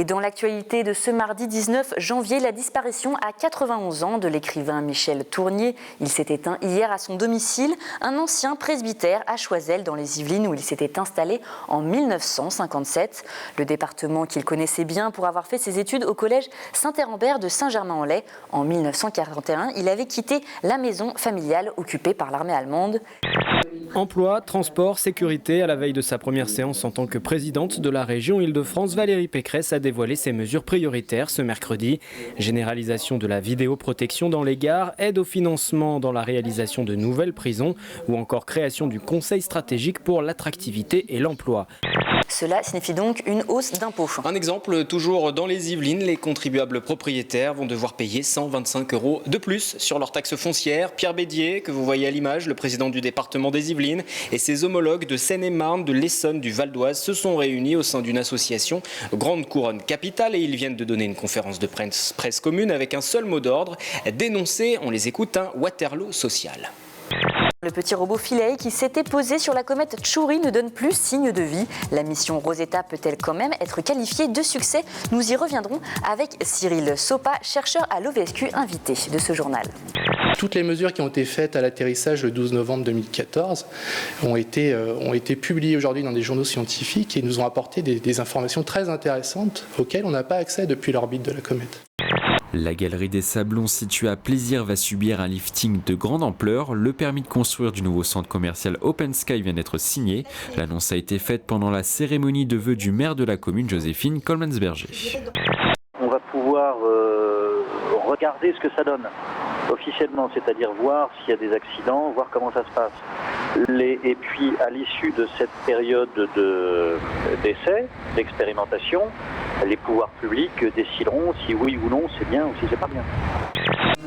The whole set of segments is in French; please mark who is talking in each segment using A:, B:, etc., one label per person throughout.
A: Et dans l'actualité de ce mardi 19 janvier, la disparition à 91 ans de l'écrivain Michel Tournier. Il s'est éteint hier à son domicile, un ancien presbytère à Choiseul dans les Yvelines où il s'était installé en 1957. Le département qu'il connaissait bien pour avoir fait ses études au collège Saint-Hérambert de Saint-Germain-en-Laye. En 1941, il avait quitté la maison familiale occupée par l'armée allemande.
B: Emploi, transport, sécurité. À la veille de sa première séance en tant que présidente de la région Île-de-France, Valérie Pécresse a dévoilé ses mesures prioritaires ce mercredi. Généralisation de la vidéoprotection dans les gares, aide au financement dans la réalisation de nouvelles prisons ou encore création du conseil stratégique pour l'attractivité et l'emploi.
A: Cela signifie donc une hausse d'impôts.
B: Un exemple, toujours dans les Yvelines, les contribuables propriétaires vont devoir payer 125 € de plus sur leur taxe foncière. Pierre Bédier, que vous voyez à l'image, le président du département des Yvelines, et ses homologues de Seine-et-Marne, de l'Essonne, du Val d'Oise se sont réunis au sein d'une association Grande Couronne Capitale et ils viennent de donner une conférence de presse commune avec un seul mot d'ordre, dénoncer, on les écoute, un Waterloo social.
A: Le petit robot Philae qui s'était posé sur la comète Tchouri ne donne plus signe de vie. La mission Rosetta peut-elle quand même être qualifiée de succès? Nous y reviendrons avec Cyril Sopa, chercheur à l'OVSQ, invité de ce journal.
C: Toutes les mesures qui ont été faites à l'atterrissage le 12 novembre 2014 ont été publiées aujourd'hui dans des journaux scientifiques et nous ont apporté des informations très intéressantes auxquelles on n'a pas accès depuis l'orbite de la comète.
D: La galerie des Sablons située à Plaisir va subir un lifting de grande ampleur. Le permis de construire du nouveau centre commercial Open Sky vient d'être signé. L'annonce a été faite pendant la cérémonie de vœux du maire de la commune, Joséphine Colmansberger.
E: On va pouvoir regarder ce que ça donne officiellement, c'est-à-dire voir s'il y a des accidents, voir comment ça se passe. Et puis à l'issue de cette période d'essai, d'expérimentation, les pouvoirs publics décideront si oui ou non c'est bien ou si c'est pas bien.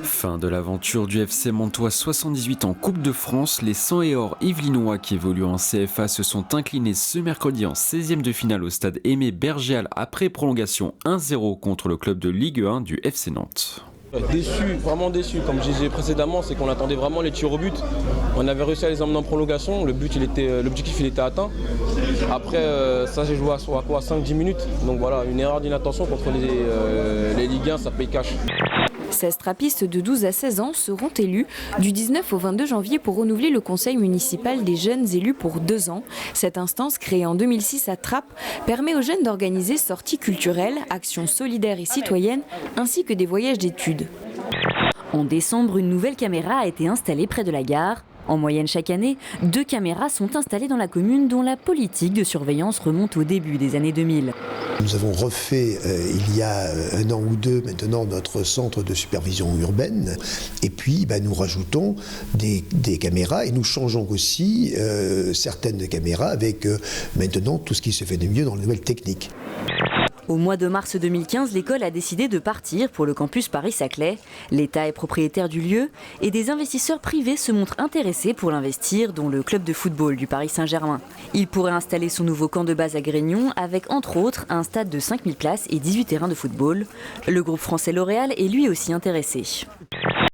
D: Fin de l'aventure du FC Montois 78 en Coupe de France. Les 100 et or yvelinois qui évoluent en CFA se sont inclinés ce mercredi en 16e de finale au stade Aimé Bergéal après prolongation 1-0 contre le club de Ligue 1 du FC Nantes.
F: Déçu, vraiment déçu. Comme je disais précédemment, c'est qu'on attendait vraiment les tirs au but. On avait réussi à les emmener en prolongation. L'objectif il était atteint. Après, ça j'ai joué à 5-10 minutes. Donc voilà, une erreur d'inattention contre les Ligue 1, ça paye cash.
G: 16 trappistes de 12 à 16 ans seront élus du 19 au 22 janvier pour renouveler le conseil municipal des jeunes élus pour 2 ans. Cette instance, créée en 2006 à Trappes, permet aux jeunes d'organiser sorties culturelles, actions solidaires et citoyennes, ainsi que des voyages d'études.
A: En décembre, une nouvelle caméra a été installée près de la gare. En moyenne chaque année, 2 caméras sont installées dans la commune dont la politique de surveillance remonte au début des années 2000.
H: Nous avons refait il y a 1 an ou 2 maintenant notre centre de supervision urbaine et puis nous rajoutons des caméras et nous changeons aussi certaines caméras avec maintenant tout ce qui se fait de mieux dans les nouvelles techniques.
A: Au mois de mars 2015, l'école a décidé de partir pour le campus Paris-Saclay. L'État est propriétaire du lieu et des investisseurs privés se montrent intéressés pour l'investir, dont le club de football du Paris Saint-Germain. Il pourrait installer son nouveau camp de base à Grignon avec entre autres un stade de 5000 places et 18 terrains de football. Le groupe français L'Oréal est lui aussi intéressé.